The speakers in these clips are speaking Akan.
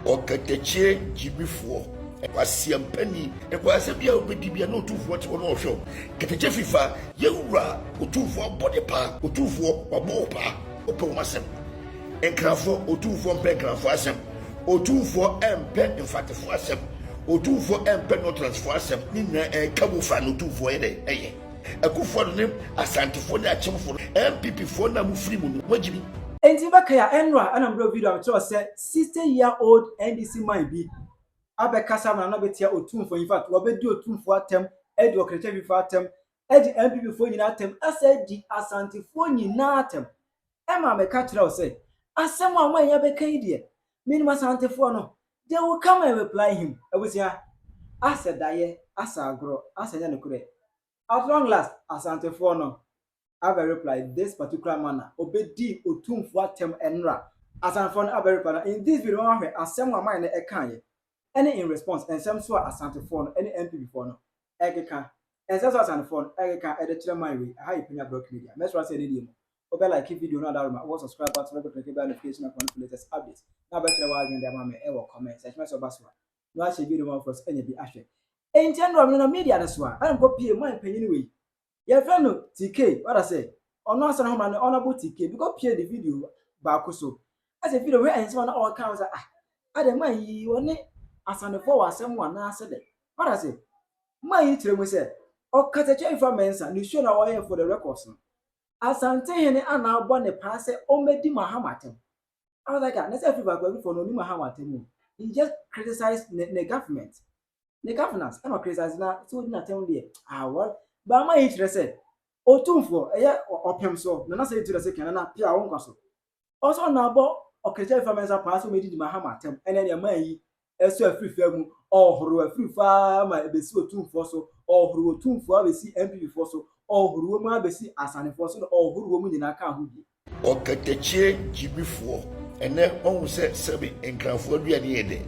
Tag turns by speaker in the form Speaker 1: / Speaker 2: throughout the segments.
Speaker 1: Okatakyie Afrifa Akufo Addo ekwase bia obedi bia no tufo te wono ohwe Okatakyie Afrifa yewura otufo bode pa otufo wabo pa opemasem enkrafo otufo mpe enkrafo asem otufo empe mfatefo asem otufo empe no transfo asem ni na kabufa no otufo yede eye Akufo Addo ne asantefo ne achemfo NPP fo na mu free mu no wajibi
Speaker 2: enti bakaya enra anambro video am tell say 60-year-old NDC man bi abekasa na no betia otumfo in fact obedi otumfo atem edi Okatakyie Afrifa atem edi NPP fo nyina atem asa di asantefo nyina atem ema meka kire say asem a man ya bekan die minimum asantefo no they will come and reply him abusia asa daye asa agro asa nya nekure at long last asantefo no have a reply this particular manner obedi otumfo atem enra asantefo no have a reply in this video one where asem a man na ekan any in response and some so asantefo no any NPP for no egeka and so asantefo no egeka edetire man we how you Penyah block media let's say dey obe like video no that room subscribe button to click notification upon the latest updates now better wa agenda ma me e wo comment section so baswa no a video ma for any be ahwe entendo no media so a am go pie man panyin we your friend no TK what I say ono asana homa no honorable TK because pie the video back so as a video where and so na all can say ade man yi woni asanefo wa asem wa na ase de what I say man yi tire mu say Okatakyie Afrifa mensa ni show na wo for the records no Asantehene ana abo ne pa say omedi mahamatem I was like let's say Afrifa for no ni mahamatem he just criticized the government the governance and criticize na so na tell there what ba ma yi tire say otumfo eye opem so na say tire say kana na pia wo nkwaso also na abo Okatakyie Afrifa mensa pa say omedi mahamatem ene ne man yi eso Afrifa mu ohoro Afrifa ma ebesi otumfo so ohoro otumfo abesi NPP fo so ohoro mu abesi asanefo so ohoro mu nyina ka ho bi
Speaker 1: Okatakyie Afrifa ene onwu sebe enkrafo aduane yede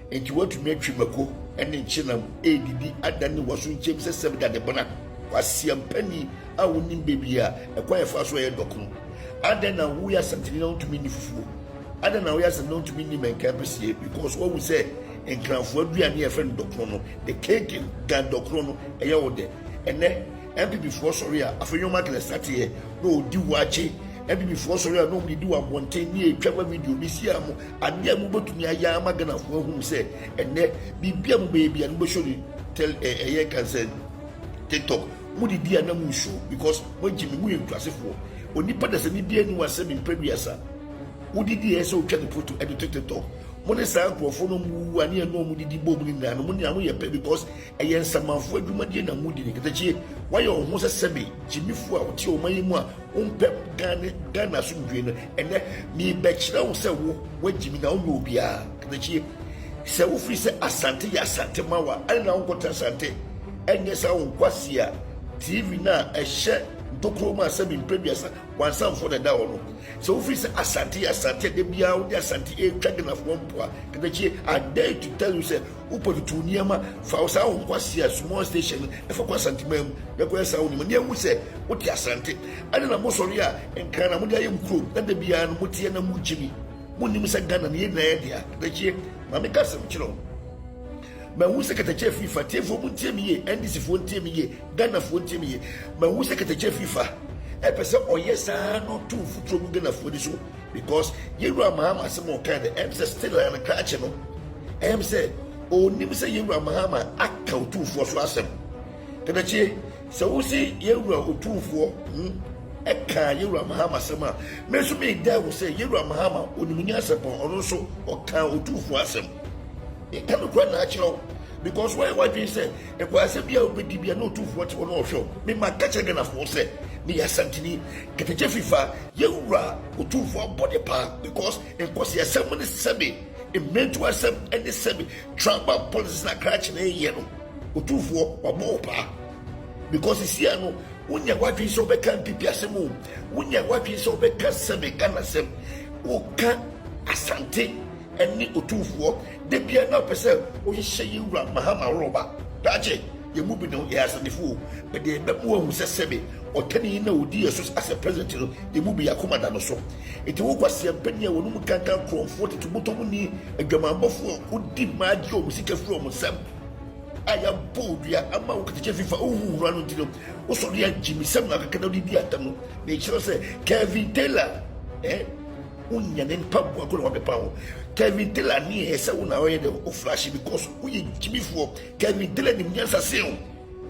Speaker 1: enti watumi atwimako ene nkyinam edidi adane waso nkyem sebe dade bona wasiampani a wonim bebia ekwa efa so ye dokunu adana wo ya Asantehene na ntumi ni fufuo adana wo ya Asantehene na ntumi ni menka besie because wo say enkrafo aduane ye friend dokunu no the cake gan dokunu no eye wo de ene NPP for sorry afenyo kle start here no di wache NPP for sorry no di wa mountain ni etwa video bi si am ade am botumi aya magana fo hu se ene bibia mu bebia no bo show tell eye can say TikTok mu di dia na mu show because mo jimi mu entwasefo onipa da se ni bia ni wase mi previousa mu di dia se o twa the photo edit TikTok money sa nkrofo no mu ani no mu didi bom ni na no mu ni anu ye pe because eye nsamafo adwumade na mu di ni Okatakyie waye ohun se sebe jimifu a oti o mayi mu a onpe Ghana so ndwe no ene mi be kire wo se wo wajimi na wo obia Okatakyie se wo free se asante ya asante mawa ani na nkota asante enye sa wo kwasi a TV na ehye dokroma sebe previous wansan for the down so we say asante de bia wo de asante e twagena fo mpoa Okatakyie I dare to tell you say upo to niama fa wo sa wo kwasi a small station e fa kwa asante mam de ko sa wo ni ne hu say wo ti asante ani na mo sori a enkan na mo de ayem kro na de bia no mo tie na mo jimi mo nim se Ghana ne na ye dia Okatakyie ma me kasem kiro ma hu se Okatakyie Afrifa tie fo mo tie mi ye NDC fo tie mi ye Ghana fo tie mi ye ma hu se Okatakyie Afrifa e pese oyesa no tu futuro mu Ghana fo di so because yewura mahama se mo kan de em se still an crash no em se onim se yewura mahama aka otufo so asem Okatakyie se wo si yewura otufo eka yewura mahama se ma me so me da wo se yewura mahama onim nya sepon ono so oka otufo asem e kan ko na achiro because why do you say e kwa se bia obedi bia no otufo te ono ohwo me ma ka che Ghana fo se me Asantehene Okatakyie Afrifa yewura otufo body pa because en kwase asem ne sebe e mentu asem ene sebe tribal politics na crash na ye no otufo wabo pa because isi ano unya wadwi so be kan NPP asem unya wadwi so be kan sebe Ghana asem o ka asante eni otufo de bia na pese o hye yewura mahama roba dache ye mu bi no ye asantefo but the be mu hu sesebe otani na odi yesus as a president no ye mu bi yakoma da no so enti wo kwase Penyah wonu mu kankan kromfo tetu botom ni adwamambofo odi maaji o musika firi o musam aya bodua ama Okatakyie Afrifa ohura no ntino wo so ya jimisam na kakana odi di atam no me kiro se Kevin Taylor unya ne pabu akolo wa bepawo Kevin Taylor ni esa una oye de o flash because uye jimifo Kevin Taylor ni nyansa seun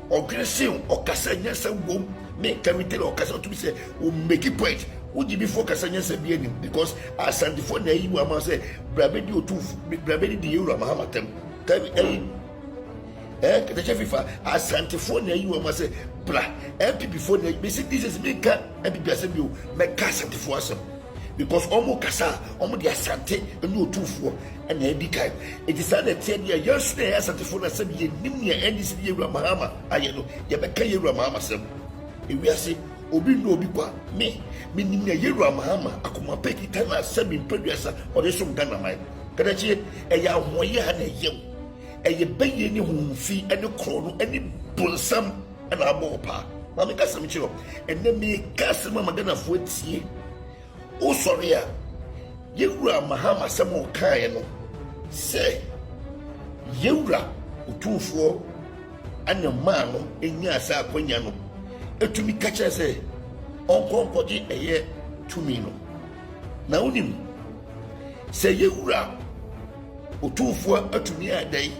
Speaker 1: o greseun o kasa nyansa wom me Kevin Taylor o kasa to be say o make it point o jimifo kasa nyansa bi ani because Asantehene na yi wa ma say brabedi o tu brabedi di euro mahamatem Kevin Okatakyie Afrifa Asantehene na yi wa ma say bra NPP for na be say this is me ka NPP asem yo me ka Asantehene asem because omo kasa omo di asante enu otufo na edi kai it is that tie dia yes na Asantehene na say ye nim ne NDC ye wura mahama aye no ye be ka ye wura mahama sem ewiase obi no obi kwa me nim ne ye wura mahama akoma peki tana sabi producer o de som Ghana mai Okatakyie ya hoye ha na yem eye beye ni humfi ene kro no ene bonsam na abopa ma me kasa me chiro ene me kasa ma Ghana fo tie o sorry a yewura mahama samo kan no se yewura otufo anyama no enya asa akonya no etumi kacha se onkonkoji eye tumi no na unim se yewura otufo atumi adai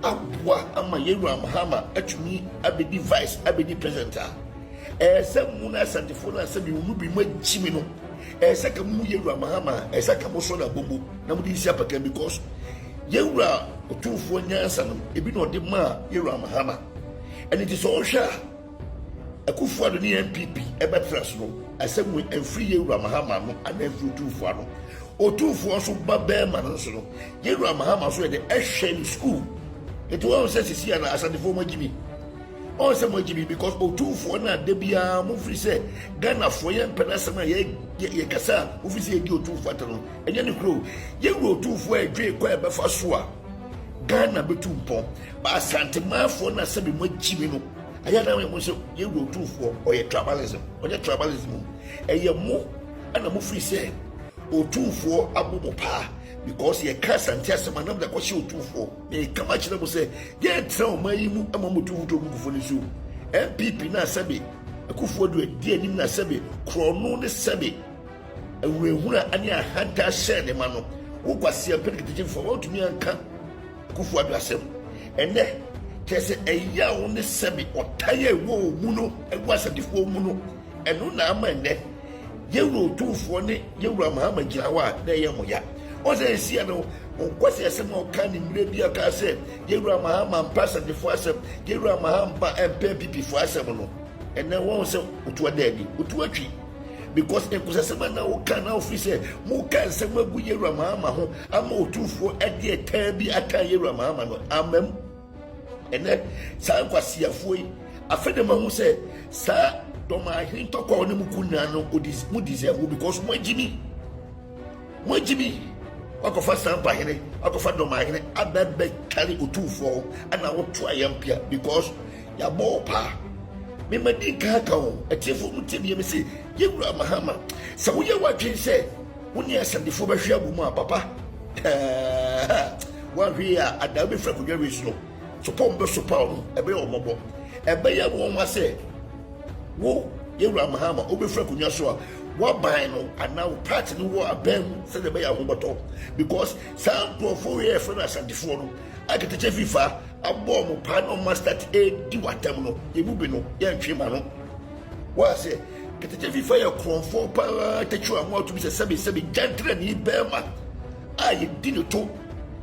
Speaker 1: abwa ama yewura mahama atumi abedi vice abedi president se muna Asantehene na se bi mu bi magimi no saka mu yewura mahama saka mo so na bobo na mu di isi apaka because yewura otufo nyansa no ebi no de ma yewura mahama and it is all sha Akufo Addo ni NPP ebetras no asemu enfri yewura mahama no and enfri otufo no otufo so babema no so no yewura mahama so de ehwe school it was say sisi na Asantehene magimi on se mojibi because otufo na de bia mo free say Ghana for ye penasema ye kasa mo free say di otufo atano enye ne kro ye otufo adwe kwa e befa so a Ghana betumpon ba Asantehene na se be mojibi no aya na mo se ye otufo o ye tribalism eye mo ana mo free say otufo abobo pa because ye cast and test man of the question otufo e kama chira mo say ye tra o mayi mu amamotu to mu kufo ni so NPP na sabe Akufo Addo di anim na sabe krono ne sabe ewurehura ani ahanta share ne ma no wo kwase Okatakyie for what me anka Akufo Addo asem ene kese eya wo ne sabe otaye wo mu no ewa Asantehene mu no eno na ama ene yewuro otufo ne yewura mahama girawa na ye moya o se sia no kwase asem o kan ni mire bia ka se yewura mahama mpasa de fo asem yewura mahama NPP fo asem no ene won se otu adadi otu atwi because enkusasema na o kan na ofise mo kan se magu yewura mahama ho ama otufo ade etan bi aka yewura mahama no amam ene sa kwase afo yi afede ma hu se sa doma hin to ko ne mukuna no odis mu deserve because mo jimi akofa sampa hene akofa doma hene abebe kali otufo ana wo to ayampia because ya bo pa me madi kaka o etifo mutebie me se yewura mahama sa wo ye wadwen se woni Asantehene behwe abumu a papa wa hwe a adabe fra kodwa resu so pombe so paul ebe omobo ebe ya wo nwa se wo yewura mahama obefra kunya so a wo ban no ana party no wo abem se de be ya hoboto because some profo ye for Asantehene no Okatakyie Afrifa abo mo pa no master di watam no yebubi no ye ntwema no wo se Okatakyie Afrifa ya kromfo pa tachu amwa to be se sebe jantra ni bema aye di no to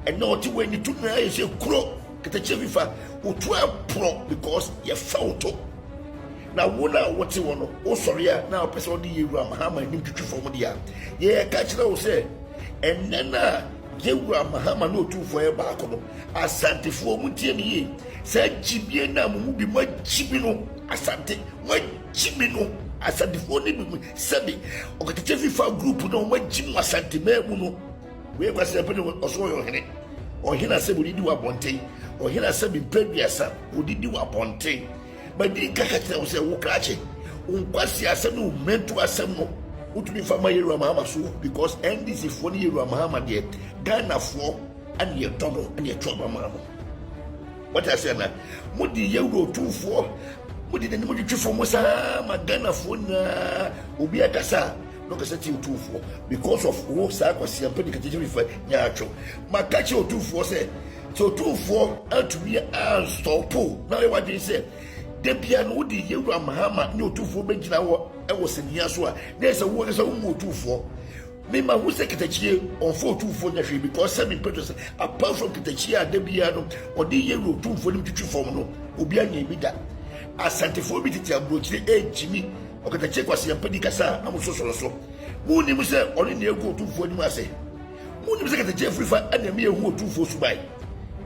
Speaker 1: and not when you took na ye se kro Okatakyie Afrifa otu pro because ye fauto na wona wote wono o sorry na person di yewura mahama nim twetwe fo dia ye ka kire wo se enna yewura mahama no otufo e ba ko no Asantehene mu tie ni ye se jibie na mu bi ma jibi no asante ma jibi no Asantehene bi sabi Okatakyie Afrifa group no ma jimu Asantehene mu no we kwase pe no oso yo hene ɔhene asɛm odidi wɔ abɔnten ɔhene asɛm mpɛduasa odidi wɔ abɔnten badi kaka kyerɛ wo sɛ wo krakye wo nkwasi asɛm no wo mmentu asɛm no wotumi fa ma Yewura Mahama so because NDC foɔ ne Yewura Mahama deɛ Ghanafoɔ ane yɛtɔ no ane yɛtɔ ma no what I say na modi Yewura Otumfoɔ modi ne modi twefo mo saa ma Ghanafoɔ na obi akasa no kasa ti Otumfoɔ because of wo saa kwasi ampɛ de kakyɛ fa nyaatwo makakyɛ Otumfoɔ sɛ Otumfoɔ atumi a stopo na we wadwen sɛ debia no wodi Yewura Mahama ne Otumfoɔ bɛgyina wɔ ɛwɔ senia so a na ɛsɛ wo kasa wo mu Otumfoɔ me ma who say Okatakyie on 424 nyahwe because seven petrus apart from Okatakyie adabia no odi Yewura Otumfoɔ nim twitwi form no obi anya bi da Asantehene bi tete abrokyire ejimi Okatakyie kwase yampadi kasa amusosoro so mu nim sɛ ɔne ne egu Otumfoɔ nim ase mu nim sɛ Okatakyie Afrifa anam ye hu Otumfoɔ subai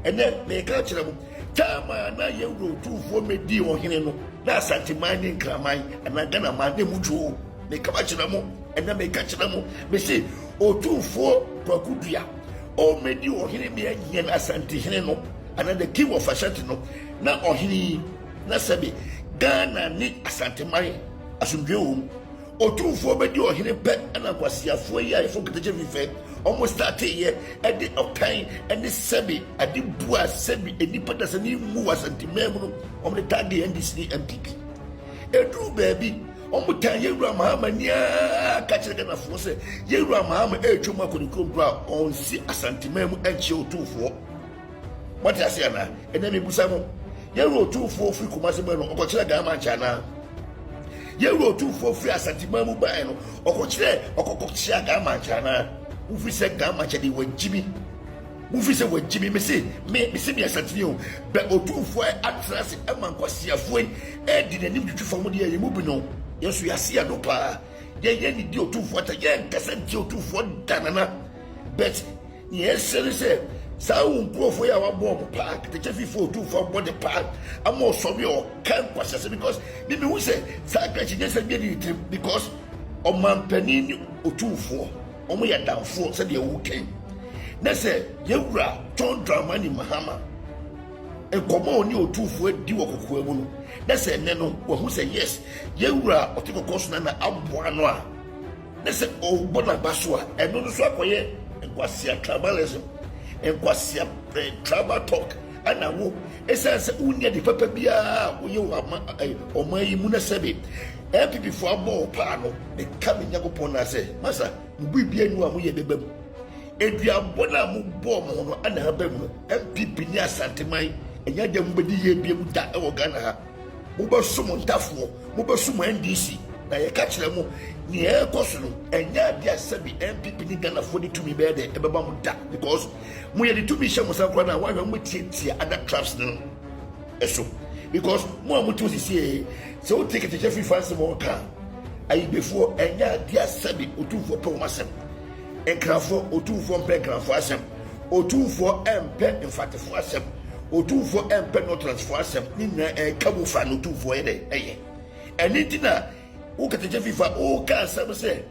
Speaker 1: ene me ka kyerɛ mu tama na Yewura Otumfoɔ medi ɔhene no na Asantehene ne nkraman ana Ghana man ne mutwo me ka kyerɛ mu ene me ka kyerɛ mu me se Otumfoɔ kwakudua o medi ɔhene me anyɛ na Asantehene no ana the king of Ashanti no na ɔhene na sɛbe Ghana ne Asantehene asomdwe Otumfoɔ bedi ɔhene pɛ ana kwasiafoɔ yi a fo Okatakyie Afrifa almost started here at the time and the sebi at the bua sebi enipa dasani mu Asantehene mu on the target NDC NPP edu baby on the Yewura Mahama nia kakyere Ghana fo se Yewura Mahama etwom akonikrom bra on si Asantehene mu enche Otumfoɔ what I say na enemi busa mo Yewura Otumfoɔ free Kumasi mo no okokyere Ghana manchana Yewura Otumfoɔ free Asantehene mu ba no okokyere Ghana manchana ufi se Ghana chedi wajimi ufi se wajimi me se me Asantehene be Otumfoɔ atrase eman kwasiafoɔ e di nanim twitwi fam de ye mu bi no yesu yase ado pa ye ni di Otumfoɔ ta ye nkasa di Otumfoɔ danana bet yes se sa unkrofo ya wabɔ pa Okatakyie Afrifa Otumfoɔ body pa amo so bi o kan kwasase because me hu se sa kachi nyesa bi ni trim because o man panini Otumfoɔ omo ya danfo se de wo ken na se Yewura John Dramani Mahama enkomo oni Otumfoɔ di wo kokoa mu no na se ne no wo hu se yes Yewura otikoko so na aboa no a na se o bona baso a eno no so akoye enkwase tribalism enkwase tribal talk ana wo esense unya di papa bia wo ye o mayi mu na sebe NPP fo abo pa no me ka me nyakopon na se masa mbu bia nu a mo ye bebam eduabo na mo bo mo no ana ha bam no NPP ni Asantehene enya dem bedi ye bia mu da e wo Ghana ha mo ba sumo ntafo mo ba sumo NDC na ye ka kire mo ni e koso no enya dia sabi NPP ni Ghana fo di tumi be de e beba mo da because mo ye di tumi hye mo sankra na wa hwe mo tietia other traps no eso because mo amuti osisi se o take Okatakyie Afrifa se mo ka ayi before enya dia sabi Otumfoɔ pe wo masem enkrafo Otumfoɔ pe enkrafo asem Otumfoɔ empe mfatefo asem Otumfoɔ empe no transfer asem ni na kabu fa no Otumfoɔ ye de eye eni tina Okatakyie Afrifa o ka asem se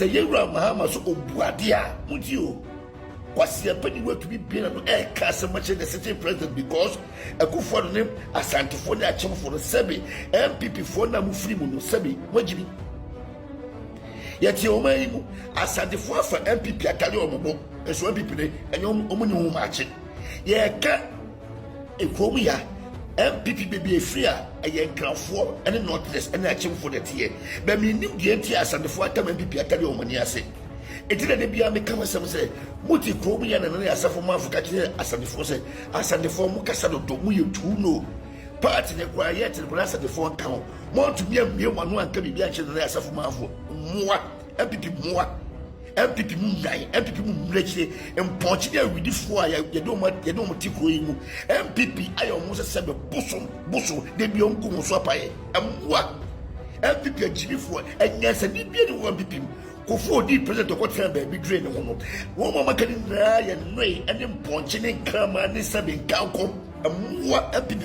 Speaker 1: Yewura Mahama so obuade a muti o kwasi apani wetu bi bia no ka asem ma the city president because Akufo ne Asantehene ne achemfo no sebe MPP fo na mu free mu no sebe wajibi yeti o mai mu Asantehene afa MPP akale o mo eso MPP ne enyo omo ne hu maache ye ka ekrom ya MPP baby free a ye nkrafo ene northwest ene achemfo de tie be mi nim de tie Asantehene atam MPP akale o mo ni ase etire de bia me kama sem se muti krom ya na na asafo manfo ka kire Asantehene se Asantehene mu kasa do mu ye tu no party ne kwa ye tire bra Asantehene kan mo to bia mie mo no anka bibia kire na asafo manfo moa MPP moa MPP mu ngai MPP mu mlechire emponchi de awidifo a ye do mo tikro yi mu MPP ayo mo se sebe buso de bia onko mo so apaye moa MPP agirifo enyansa ni bia ni wo MPP Kofo di president Okatakyie baby drain no no wo mama kan na ye noi ene mponche ne krama ne sabe nkanko amwa MPP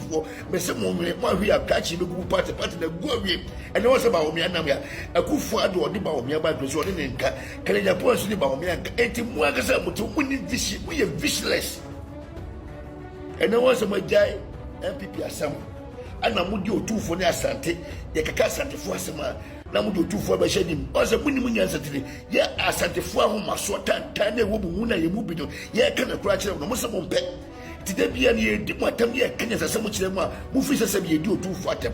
Speaker 1: me se mo hwi akachi be gu party na gu awie ene wo se ba wo me anam ya Akufo Addo odi ba wo me ba do odi ne nka Kenya police ni ba wo me nka enti mu aka se mutu mu ni vision mu ye visionless and then once a jai NPP asam ana mudi otufo ne asante ye kaka asantefo asema na mudi otufo ba hyedim once muni munya asantene ye asantefo ahomaso tantan na ewo bu na ye mu bi no ye kana kura kire no mo se mo mpe ti da bia ne ye di mo atam ye kanya sase mo kire mu a mo fi sase bi ye di otufo atam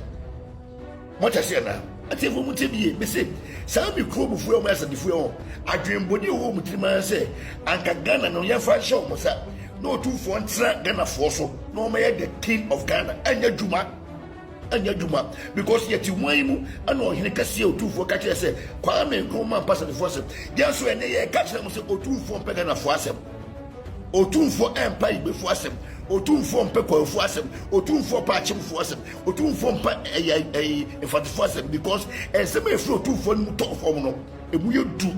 Speaker 1: mo ta se na ati fo mo te bi ye be se sa bi kro bu fu o mo asantefo o adwenbodi o mo tirima se anka Ghana no ye fa hye o mo sa no otufo ntra Ghana fo so no mo ye the king of Ghana anya djuma because yet you want I know he can see two for catch say Kwame Nkrumah pass the force just when they catch them say o two for pegana for asem o two for empire before asem o two for peko for asem o two for patchim for asem o two for for asem because and some flow two for top form no e mu yedu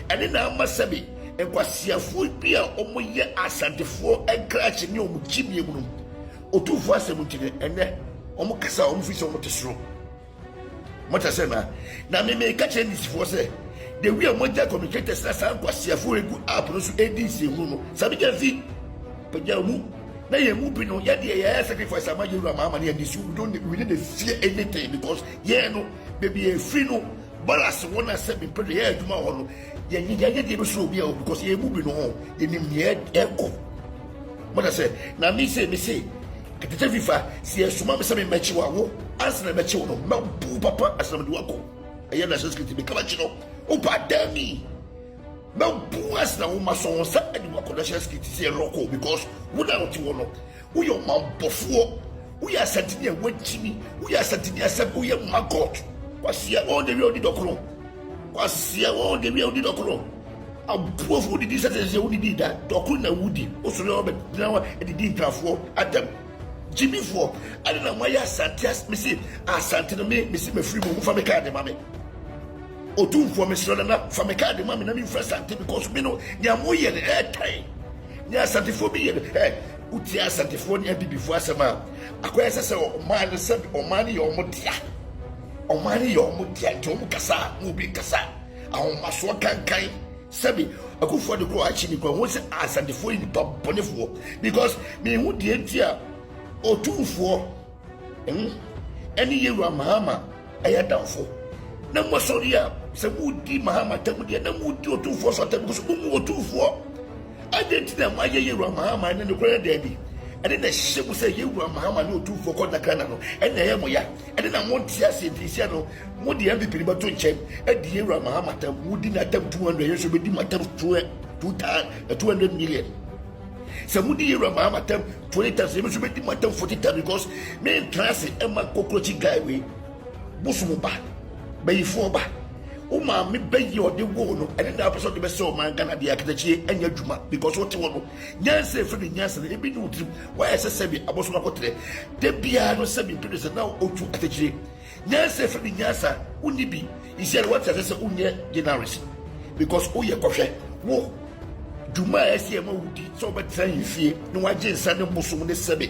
Speaker 1: and then na masabi e kwasiafo bia omo ye asantefo e crash ni omo chibie mu no o two for asem ntine ene omo kasa omo fi so omo tesro mota se na me ka chen this for say the way moja communicators na san kwasiafo egu app no so NDC hu no sabi ja fi Penyah mu na ye mu bi no ya de ya sacrifice ama you ama na NDC we need to fear anything because yeah no baby e free no balance one as be pray ya aduma ho no ye nyi de so obi because ye mu bi no ye nim ye eko mota se na me say Okatakyie Afrifa si esuma me se me mechi wo answer na mechi wo no mabu papa asam de wako eya na security be kama chi no o padami mabu asna wo maso sa de wako na security si roko because wo na oti wo no wo yo mabofo wo ya Asantehene wachimi wo ya Asantehene asem wo ya magot kwasia all the way odi dokoro kwasia all the way odi dokoro abofo di sase wo di da dokoro na wudi o so no be na wa di ntrafo adam Jimmy for I don't know why Asante me say Asante me see me free mo fa me card mame otu for me so na fa me card mame na me free Asante because me no nya mo ye the airtime nya Asante for me ye uti Asante for ni NPP for asema akoya sese o man se o man ye o mo dia nti o mo kasa mo bi kasa ahon maso kankan sebi Akufo Addo ko achi ni ko won se Asante for ni pa bonefo because me hu die ntia otumfo eni yewa mahama ayadamfo na mosoria se mudi mahama tamudia na mudi otumfo so tamu so mu otumfo adentina ma yewa mahama ne ko ya dabi ene na hyemu se yewa mahama ne otumfo ko na kana no ene ye mo ya ene na monti asentisia no mudi MPP ba to nchen edi yewa mahama tamu mudi na tamu 200 yeso be di matam 200 million Samudi Rama matam 20 times, you should be matam 40 times because me class Emma cockroachy guy we Busumuba, Bayifoba, Uma me beg you the wono, and then the episode the best man gonna be Okatakyie and your Juma because what you want. Yancy for the Yancy, they be no trip. Why I say I was not today. The piano semi producer now O to Okatakyie. Yancy for the Yansa, Unibi, he said what I say Unia generation because Oya Koshe, wo. Juma SMO would so but saying fear, no I just send them Muslim Sebe.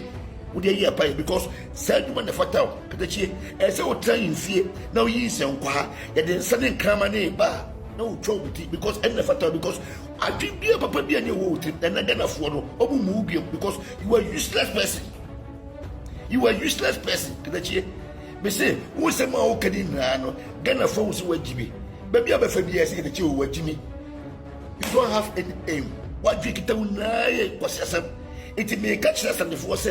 Speaker 1: Would they hear pay because said one the fatal, Okatakyie, as I trying fear, now ye say, yet then sudden come and bar, no trouble because and the fatal because I drink beer, papa be a new water, and I don't afford or move because you are useless person. You are useless person, Okatakyie. Me say, who's a more Kadinano, Ghana phones were Jimmy. Baby, I'm a family, I say that you were Jimmy. You don't have any aim. What do you get on? Was it may catch us and the force.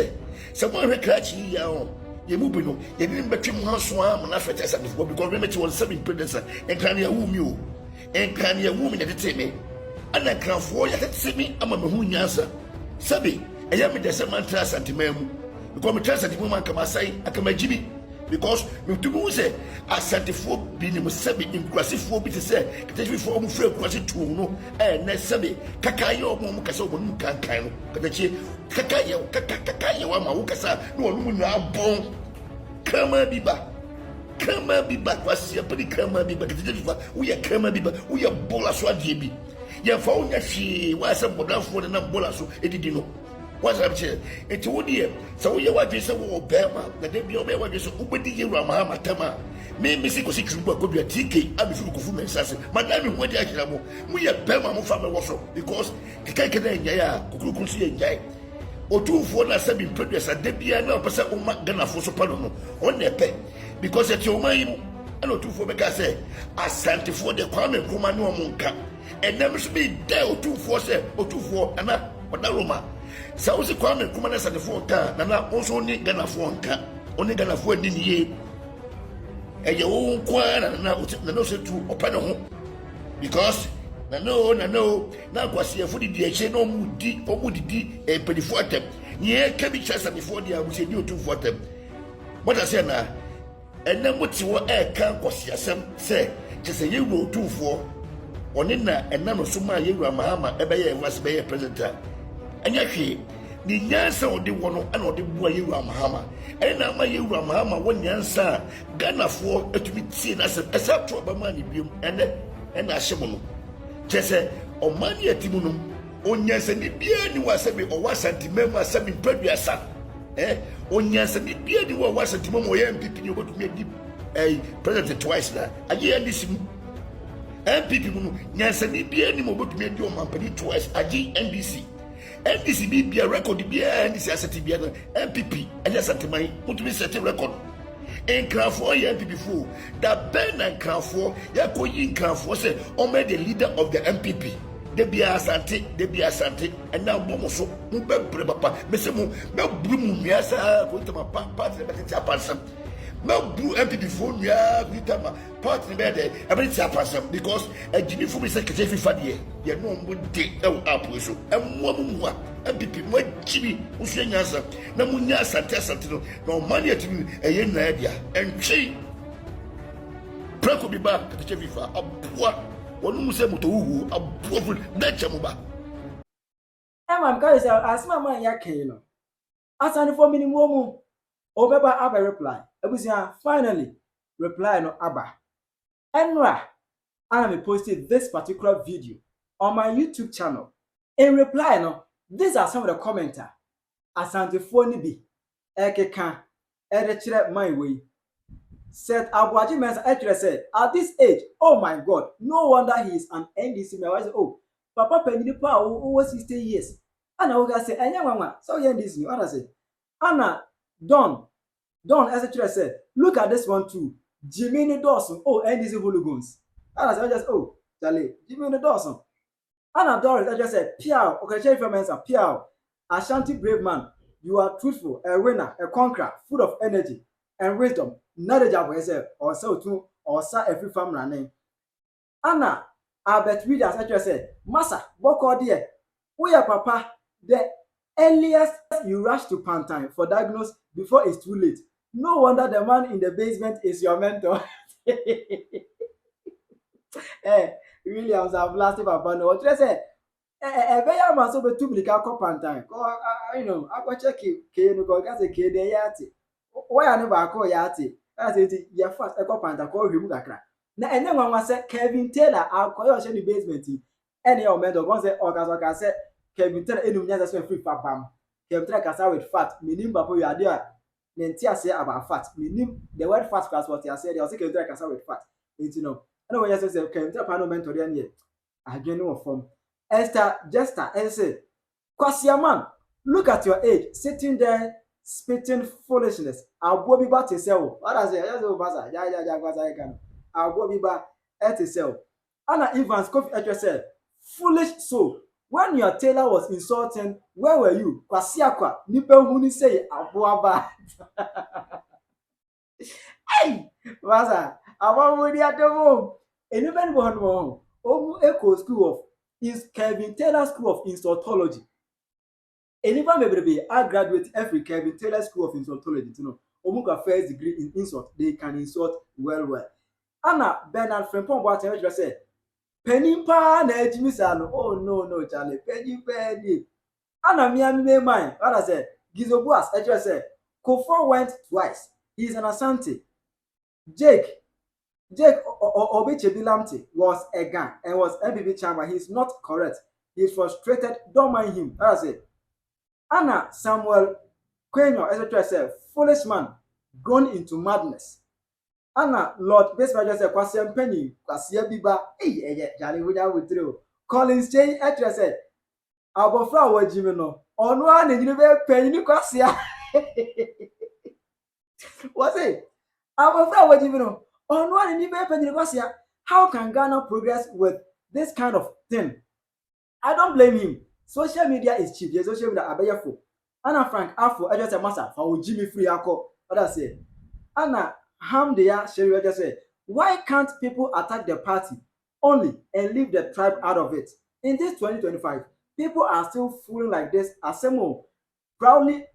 Speaker 1: Someone recatch you. You move no. You didn't bet him house swam and after test and because we met you on 7 predators and can you womb you and can you woman at the table. And I can't for you that see me. I'm a moon answer. Sabi, I am the same man trust and mem. You come trust and the woman come aside. I come a Jimmy. Because me to me say Asantehene be ni musabi inclusive be to say Okatakyie for mu free kwase tu no na sabi kakaye omo kasa omo kankan no Okatakyie kakaye wa ma wo kasa no onu mu na bon kama biba kwase apani kama biba Okatakyie fa wo ya kama biba wo ya bola so ade bi ya fa wo nya hwe wa sa bodafo na bola so edidi no. What's up, chair? It's wood here. So you want to say, oh, Bama, that they be over what you say, Ubedi Ramahama Tama. Maybe because it's could be a TK, I'm a full assassin. Madame, what I have, we are Bama family also because the Kakana, Kukusi and Jay. otumfo na sabi producer de bia na opese uma Ghana fo so palo no on na pe because eti o man yi ana otumfo be ka say Asantefo de Kwame Nkrumah ne o monka enam so be de otumfo say otumfo ana oda Roma sa o se Kwame Nkrumah na Asantefo ka na onso ni Ghana fo nka oni Ghana fo ni ye eye wo kwa na no se tu opa ne ho because na kwasi efo di eche no omudi pedifo atem ye ka bi chasa before dia wo se di otumfo atem what I say na enam ti wo e kan kwasi asem se chese ye wo otumfo oni na enam so ma ye wura mahama ebe ye was be ye president anya hwe ni nyansa odi wono ana odi bua ye wura mahama ena ma ye wura mahama wo nyansa Ghana fo etumi tie na se esa to ba ma ni biom ene ahyemo no chese o mani atimu no onyansa ni bia ni wasabi o wasantimem asabi producer onyansa ni bia ni wa wasantimem o ye MPP ni obotumi adi president twice na aye NDC mu MPP mu no nyansa ni bia ni obotumi adi o mampani twice aye NDC bi bia record bia NDC aseti bia na MPP aye asanteman mutumi set record Nkrafo ya MPP fu that Ben and Nkrafo ya ko yi Nkrafo say o me the leader of the MPP de bia asante and now bomo so mu bebre papa me se mu me bru mu miasa ko tama part be ti apasam me bru MPP fu nya ko tama part be de e ti apasam because a jimi fu be se kete fifa de ye no mu de e apo so e mu MPP mo chibi usu nyansa na munya asante no na mani atimi eye na dia entwi preko bi ba kete fifa abua wonu mu se moto wu abua fu na chemu ba
Speaker 2: mam ka say asma man ya ken no asani for minimum mu obeba aba reply ebusia finally reply no aba enra I am posted this particular video on my YouTube channel. In reply no, these are some of the commenters. Asantehene bi ekeka edechire my way. Said Abuaji Mensa actually said, at this age, oh my God, no wonder he is an NDC member. I said, oh, Papa Penyah over 60 years. And I will say, Enya so NDC. What I say? Anna Don actually said, look at this one too. Jimmy Dawson, oh NDC hooligans. And I said, just oh, Charlie, Jimmy Dawson. Anna Doris actually said, Piao, Okatakyie Afrifa Mensa, Piao, Ashanti brave man, you are truthful, a winner, a conqueror, full of energy and wisdom. Knowledgeable yourself, or so too, or sa every family name. Anna Albert Readers actually said, Massa, Boko dear, we are Papa, the earliest you rush to Pantine for diagnosis before it's too late. No wonder the man in the basement is your mentor. Williams have lasted Papa. No, what I say? A very man so be too many Pantine. You know, I go check you, no go get a kid yati. Why I never call yati? As it ya fast a Pantine call him kakra. Na and then one say Kevin Taylor, I'll call you the basement. Any of mentor one say, or say Kevin Taylor, any of free papa. Kevin Taylor can with fat, meaning Papa, you are there. Nentia say about fat, meaning the word fat class what I said, they also Kevin Taylor can with fat. You know, I know what you say, Kevin Taylor panel mentor then here. I get no form. Esther Jester and say, Kwasiaman, look at your age, sitting there spitting foolishness. I'll go be back to sell. What I say, I just over yeah, I'll go be back at the sell. Anna Evans, coffee at yourself. Foolish soul. When your tailor was insulting, where were you? Kwasiakwa, Nipel Huni say, Abuaba. Hey, Maza, I want to at the home. And even one more, Echo School of is Kevin Taylor School of Insultology. And even maybe I graduate every Kevin Taylor School of Insultology. You know, Omuka first degree in insult, they can insult well. Anna Bernard Frempong, what I just said. Penyah na ejimi sano. Oh no, Charlie. Penyah. Anna me mine. What I said. Gizobuas actually said. Kofo went twice. He's an Asante. Jake Obichebilamte was a gang and was MPP chairman. He's not correct. He's frustrated. Don't mind him. What I said. Anna Samuel Penyah actually said. Foolish man gone into madness. Anna Lord Best Manager said Kwasiam Penny, Kwasia Biba, Jolly without withdraw. Collins J. actually said, abofra wa jimi no ono a na nyine be panyin kwasia what say abofra wa jimi no ono a na nyine be panyin kwasia. How can Ghana progress with this kind of thing? I don't blame him. Social media is cheap. Yes, social media abeyefo. Anna Frank Afo, I just say massa for Jimmy free ako. What I say? Anna Hamdeya Sherry just say, why can't people attack the party only and leave the tribe out of it? In this 2025, people are still fooling like this. Asemo, proudly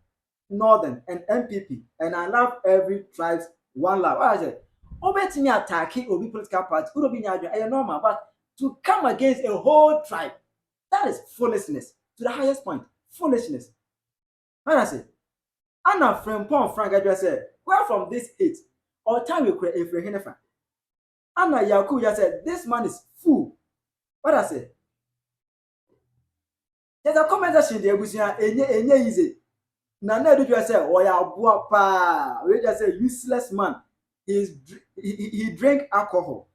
Speaker 2: Northern and NPP, and I love every tribe's one love. What I say? Obetimi attacking Obi political party, Urobi Nyadwe, normal, but to come against a whole tribe, that is foolishness to the highest point. Foolishness. What I say? Anna Frempon Frank I just said, where from this hate? Or time you create a friend. Anna Yaku just said, this man is fool. What I say? There's a comment section there, which is easy. Nana do just say, oh yeah, boy, pa. We just say useless man. He drank alcohol.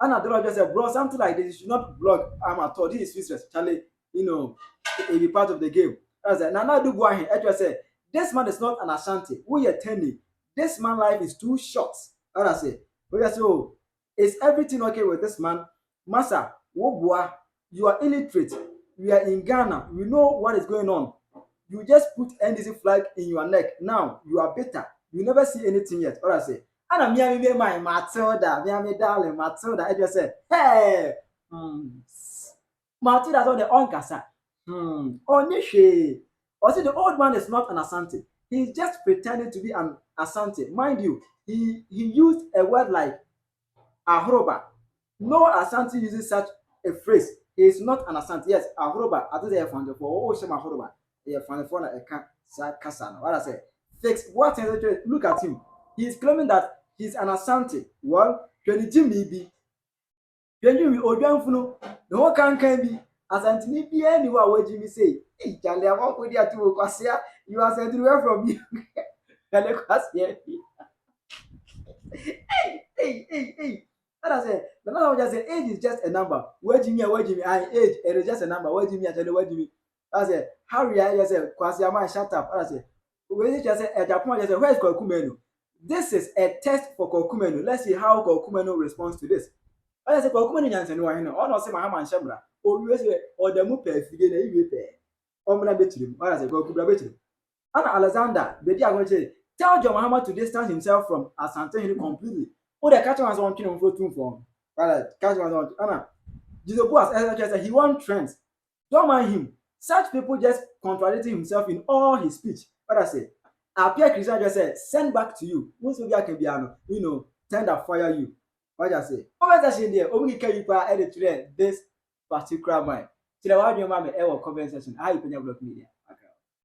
Speaker 2: And I don't just say, bro, something like this. You should not blog. I'm at all. This is useless. Charlie, you know, it be part of the game. I said, Nana do go ahead. I just say, this man is not an Ashanti. We are telling. This man life is too short. And I say, we just say, oh, is everything okay with this man? Massa, Wobua, you are illiterate. We are in Ghana. We know what is going on. You just put NDC flag in your neck. Now you are better. You never see anything yet. All I say. And I'm here, my Matilda, my darling Matilda. I just said, hey, Matilda's on the onkasa. Onishi. Also, the old man is not an Asante. He's just pretending to be an Asante. Mind you, he used a word like Ahroba. No Asante uses such a phrase. He is not an Asante. Yes, Ahroba. I think they have found it for Shema Ahroba. They have found it for a Kasana. What I say? Fix what? Look at him. He is claiming that he's an Asante. Well, can you be? Can you be Ojanfuno? No one can be. Asantehene be anywhere where Jimmy say, hey, Charlie, I want to go to Kwasia. You are sent away from you. Hey. That I say, the man just say, age is just a number. Where Jimmy, I age, it is just a number. Where Jimmy, I tell you, where Jimmy. I say, Harry, I just say, Kwasia, man, shut up. I say, where just say, at Japan, just say, where's Kokumenu? This is a test for Kokumenu. Let's see how Kokumenu responds to this. I say, Kokumenu, Jansen, no, I know. All not say, my man, Shabra. Or the Mupe, Figure, you pay. Omna betrim. I say, Kokubra betrim. And Alexander, the dear going to say, tell John Mahama to distance himself from Asantehene completely. Oh, the catcher was on Kino for 2 form. Catcher was on Anna. Jesus was as he wants trends. Don't mind him. Such people just contradicting himself in all his speech. What I say, Appear Christian just said, send back to you. Most of you can be, you know, tender fire you. What I say, conversation there, only can you edit this particular mind. So, the one your mammy ever comment section, I Penyah Block Media.